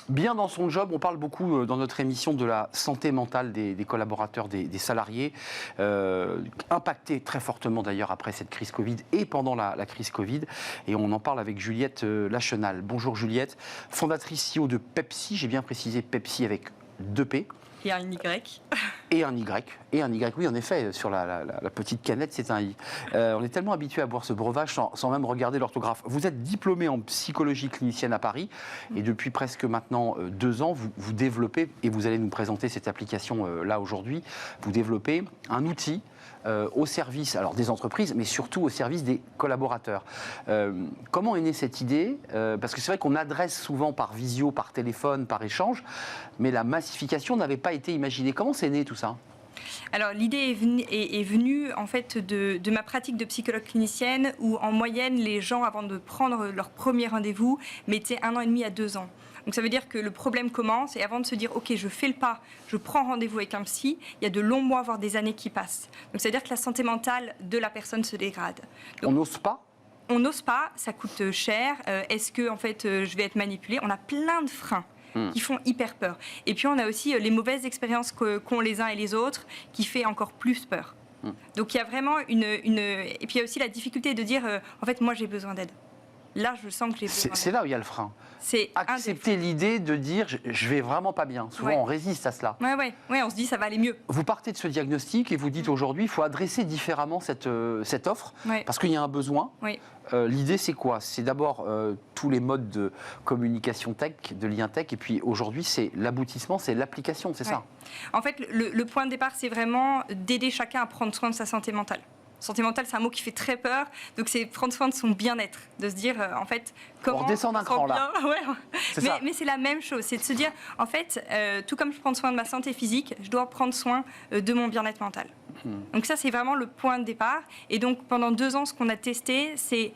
Bien dans son job, on parle beaucoup dans notre émission de la santé mentale des collaborateurs, des salariés, impactés très fortement d'ailleurs après cette crise Covid et pendant la crise Covid. Et on en parle avec Juliette Lachenal. Bonjour Juliette, fondatrice CEO de Pepsi, j'ai bien précisé Pepsi avec 2 P. Et un Y. Et un Y, oui, en effet, sur la petite canette, c'est un I. On est tellement habitué à boire ce breuvage sans même regarder l'orthographe. Vous êtes diplômé en psychologie clinicienne à Paris, et depuis presque maintenant 2 ans, vous développez, et vous allez nous présenter cette application là aujourd'hui, vous développez un outil au service des entreprises, mais surtout au service des collaborateurs. Comment est née cette idée ? Parce que c'est vrai qu'on adresse souvent par visio, par téléphone, par échange, mais la massification n'avait pas été imaginée. Comment c'est né tout ça ? Alors l'idée est venue en fait de ma pratique de psychologue clinicienne où en moyenne les gens avant de prendre leur premier rendez-vous mettaient 1 an et demi à 2 ans. Donc ça veut dire que le problème commence et avant de se dire ok je fais le pas, je prends rendez-vous avec un psy, il y a de longs mois voire des années qui passent. Donc ça veut dire que la santé mentale de la personne se dégrade. Donc, on n'ose pas ? On n'ose pas, ça coûte cher. Est-ce que en fait je vais être manipulée ? On a plein de freins qui font hyper peur. Et puis on a aussi les mauvaises expériences qu'ont les uns et les autres qui fait encore plus peur. Donc il y a vraiment et puis il y a aussi la difficulté de dire en fait moi j'ai besoin d'aide. Là je sens que j'ai besoin d'aide. C'est là où il y a le frein. C'est accepter l'idée de dire je vais vraiment pas bien. Souvent on résiste à cela. Ouais, on se dit ça va aller mieux. Vous partez de ce diagnostic et vous dites aujourd'hui il faut adresser différemment cette offre parce qu'il y a un besoin. L'idée c'est quoi ? C'est d'abord tous les modes de communication tech, de lien tech, et puis aujourd'hui c'est l'aboutissement, c'est l'application, c'est ça ? En fait le point de départ c'est vraiment d'aider chacun à prendre soin de sa santé mentale. Santé mentale, c'est un mot qui fait très peur, donc c'est prendre soin de son bien-être, de se dire en fait comment on redescend d'un cran là. Mais c'est la même chose, c'est de se dire en fait tout comme je prends soin de ma santé physique, je dois prendre soin de mon bien-être mental. Donc ça c'est vraiment le point de départ. Et donc pendant 2 ans, ce qu'on a testé, c'est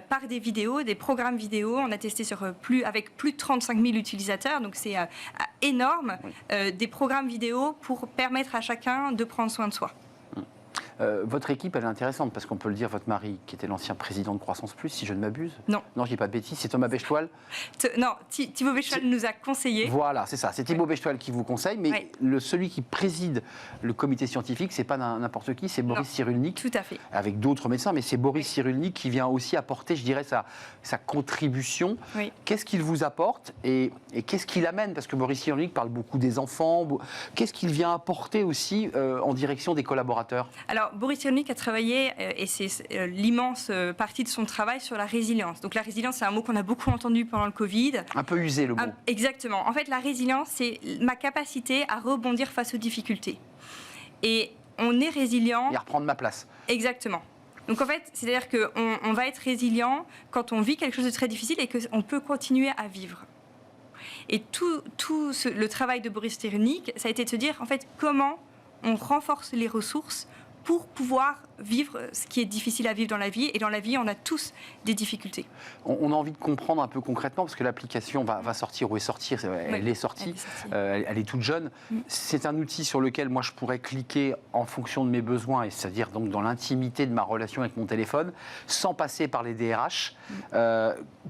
par des vidéos, des programmes vidéo. On a testé avec plus de 35 000 utilisateurs, donc c'est énorme. Des programmes vidéo pour permettre à chacun de prendre soin de soi. Votre équipe, elle est intéressante, parce qu'on peut le dire, votre mari, qui était l'ancien président de Croissance Plus, si je ne m'abuse. Non, je dis pas de bêtises, c'est Thomas Bechtoil. Non, Thibaut Bechtoil nous a conseillé. Voilà, c'est ça, c'est Thibaut Bechtoil qui vous conseille, mais celui qui préside le comité scientifique, c'est pas n'importe qui, c'est Boris Cyrulnik. Tout à fait. Avec d'autres médecins, mais c'est Boris Cyrulnik qui vient aussi apporter, je dirais, sa contribution. Qu'est-ce qu'il vous apporte et qu'est-ce qu'il amène ? Parce que Boris Cyrulnik parle beaucoup des enfants. Qu'est-ce qu'il vient apporter aussi en direction des collaborateurs ? Alors, Boris Cyrulnik a travaillé, et c'est l'immense partie de son travail, sur la résilience. Donc la résilience, c'est un mot qu'on a beaucoup entendu pendant le Covid. Un peu usé le mot. Exactement. En fait, la résilience, c'est ma capacité à rebondir face aux difficultés. Et on est résilient... Et à reprendre ma place. Exactement. Donc en fait, c'est-à-dire qu'on va être résilient quand on vit quelque chose de très difficile et qu'on peut continuer à vivre. Et le travail de Boris Cyrulnik, ça a été de se dire, en fait, comment on renforce les ressources pour pouvoir vivre ce qui est difficile à vivre dans la vie. Et dans la vie, on a tous des difficultés. On a envie de comprendre un peu concrètement, parce que l'application va sortir ou est sortie. Elle est sortie. Elle est toute jeune. C'est un outil sur lequel moi je pourrais cliquer en fonction de mes besoins, et c'est-à-dire donc dans l'intimité de ma relation avec mon téléphone, sans passer par les DRH.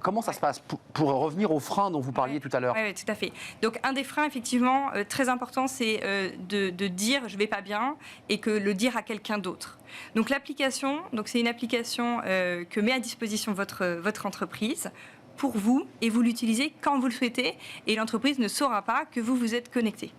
Comment ça se passe pour revenir aux freins dont vous parliez tout à l'heure ? Oui, tout à fait. Donc un des freins, effectivement, très important, c'est de dire je ne vais pas bien et que le dire à quelqu'un d'autre. Donc l'application, c'est une application que met à disposition votre entreprise pour vous, et vous l'utilisez quand vous le souhaitez, et l'entreprise ne saura pas que vous vous êtes connecté.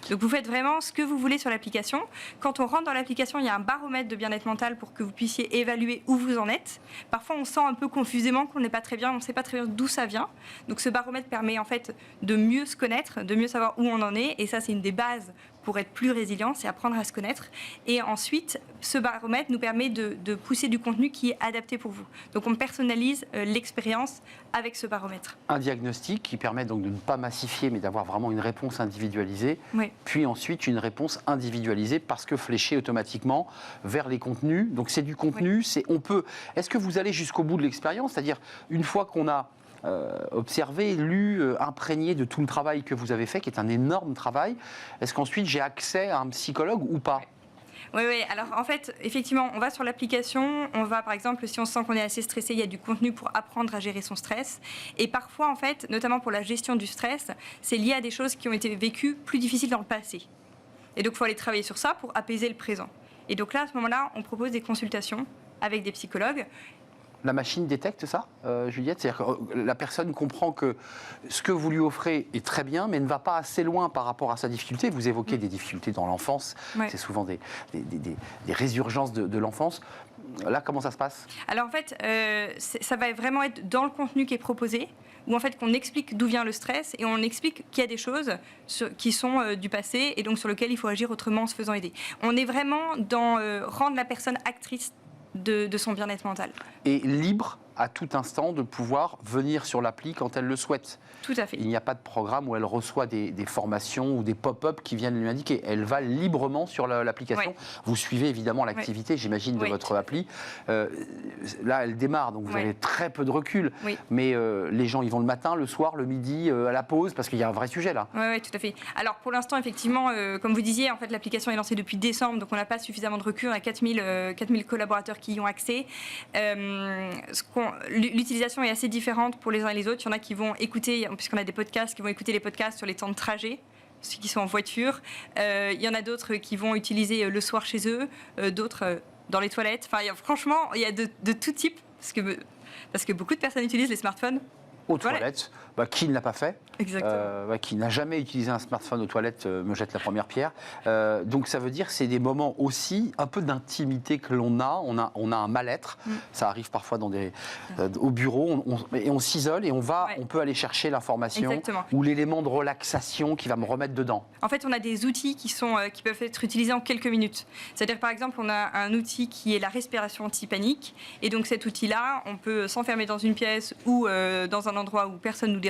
Donc vous faites vraiment ce que vous voulez sur l'application. Quand on rentre dans l'application, il y a un baromètre de bien-être mental pour que vous puissiez évaluer où vous en êtes. Parfois, on sent un peu confusément qu'on n'est pas très bien, on ne sait pas très bien d'où ça vient. Donc ce baromètre permet en fait de mieux se connaître, de mieux savoir où on en est. Et ça, c'est une des bases pour être plus résilient, c'est apprendre à se connaître. Et ensuite, ce baromètre nous permet de pousser du contenu qui est adapté pour vous. Donc on personnalise l'expérience avec ce baromètre. Un diagnostic qui permet donc de ne pas massifier, mais d'avoir vraiment une réponse individualisée. Puis ensuite une réponse individualisée parce que fléchée automatiquement vers les contenus. Donc c'est du contenu, Est-ce que vous allez jusqu'au bout de l'expérience ? C'est-à-dire, une fois qu'on a observé, lu, imprégné de tout le travail que vous avez fait, qui est un énorme travail, est-ce qu'ensuite j'ai accès à un psychologue ou pas ? Oui, oui. Alors en fait, effectivement, on va sur l'application, on va par exemple, si on sent qu'on est assez stressé, il y a du contenu pour apprendre à gérer son stress. Et parfois, en fait, notamment pour la gestion du stress, c'est lié à des choses qui ont été vécues plus difficiles dans le passé. Et donc, il faut aller travailler sur ça pour apaiser le présent. Et donc là, à ce moment-là, on propose des consultations avec des psychologues. La machine détecte ça, Juliette? C'est-à-dire que la personne comprend que ce que vous lui offrez est très bien, mais ne va pas assez loin par rapport à sa difficulté. Vous évoquez des difficultés dans l'enfance, c'est souvent des résurgences de l'enfance. Là, comment ça se passe? Alors en fait, ça va vraiment être dans le contenu qui est proposé, où en fait qu'on explique d'où vient le stress et on explique qu'il y a des choses qui sont du passé et donc sur lesquelles il faut agir autrement en se faisant aider. On est vraiment dans rendre la personne actrice de son bien-être mental. Et libre à tout instant de pouvoir venir sur l'appli quand elle le souhaite. Tout à fait. Il n'y a pas de programme où elle reçoit des formations ou des pop-up qui viennent lui indiquer. Elle va librement sur l'application. Vous suivez évidemment l'activité, j'imagine, de votre appli. Là, elle démarre, donc vous avez très peu de recul. Mais les gens, ils vont le matin, le soir, le midi, à la pause, parce qu'il y a un vrai sujet là. Oui, tout à fait. Alors pour l'instant, effectivement, comme vous disiez, en fait, l'application est lancée depuis décembre, donc on n'a pas suffisamment de recul. On a 4000 collaborateurs qui y ont accès. L'utilisation est assez différente pour les uns et les autres. Il y en a qui vont écouter, puisqu'on a des podcasts, qui vont écouter les podcasts sur les temps de trajet, ceux qui sont en voiture. Il y en a d'autres qui vont utiliser le soir chez eux, d'autres dans les toilettes. Enfin, franchement, il y a de tout type, parce que beaucoup de personnes utilisent les smartphones aux toilettes. Qui ne l'a pas fait? Exactement. Qui n'a jamais utilisé un smartphone aux toilettes me jette la première pierre. Donc ça veut dire que c'est des moments aussi, un peu d'intimité que l'on a. On a un mal-être. Ça arrive parfois au bureau. On s'isole et on peut aller chercher l'information ou l'élément de relaxation qui va me remettre dedans. En fait, on a des outils qui peuvent être utilisés en quelques minutes. C'est-à-dire, par exemple, on a un outil qui est la respiration anti-panique. Et donc cet outil-là, on peut s'enfermer dans une pièce ou dans un endroit où personne nous dérange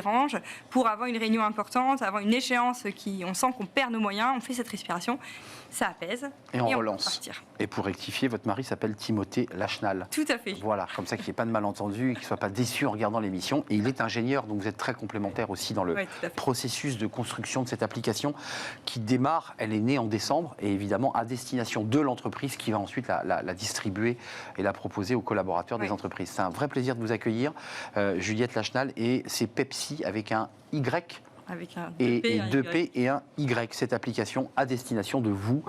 pour avoir une réunion importante, avoir une échéance on sent qu'on perd nos moyens, on fait cette respiration, ça apaise et on relance. Et pour rectifier, votre mari s'appelle Timothée Lachenal. Tout à fait. Voilà, comme ça qu'il n'y ait pas de malentendu et qu'il ne soit pas déçu en regardant l'émission. Et il est ingénieur, donc vous êtes très complémentaire aussi dans le processus de construction de cette application qui démarre. Elle est née en décembre et évidemment à destination de l'entreprise qui va ensuite la distribuer et la proposer aux collaborateurs des entreprises. C'est un vrai plaisir de vous accueillir, Juliette Lachenal, et c'est Pepsi avec un Y. Avec un et 2P et un Y, cette application à destination de vous,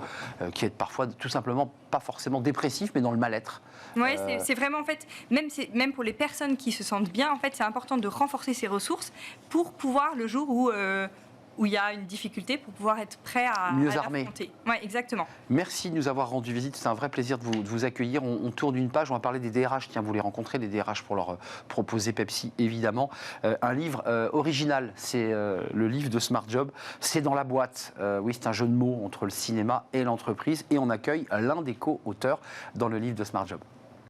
qui êtes parfois tout simplement pas forcément dépressif, mais dans le mal-être. Oui, c'est vraiment, en fait, même pour les personnes qui se sentent bien, en fait, c'est important de renforcer ces ressources pour pouvoir, le jour où il y a une difficulté, pour pouvoir être prêt à l'affronter. Oui, exactement. Merci de nous avoir rendu visite. C'est un vrai plaisir de vous accueillir. On tourne une page, on va parler des DRH. Tiens, vous les rencontrez, des DRH, pour leur proposer Pepsi, évidemment. Un livre original, c'est le livre de Smart Job. C'est dans la boîte. Oui, c'est un jeu de mots entre le cinéma et l'entreprise. Et on accueille l'un des co-auteurs dans le livre de Smart Job.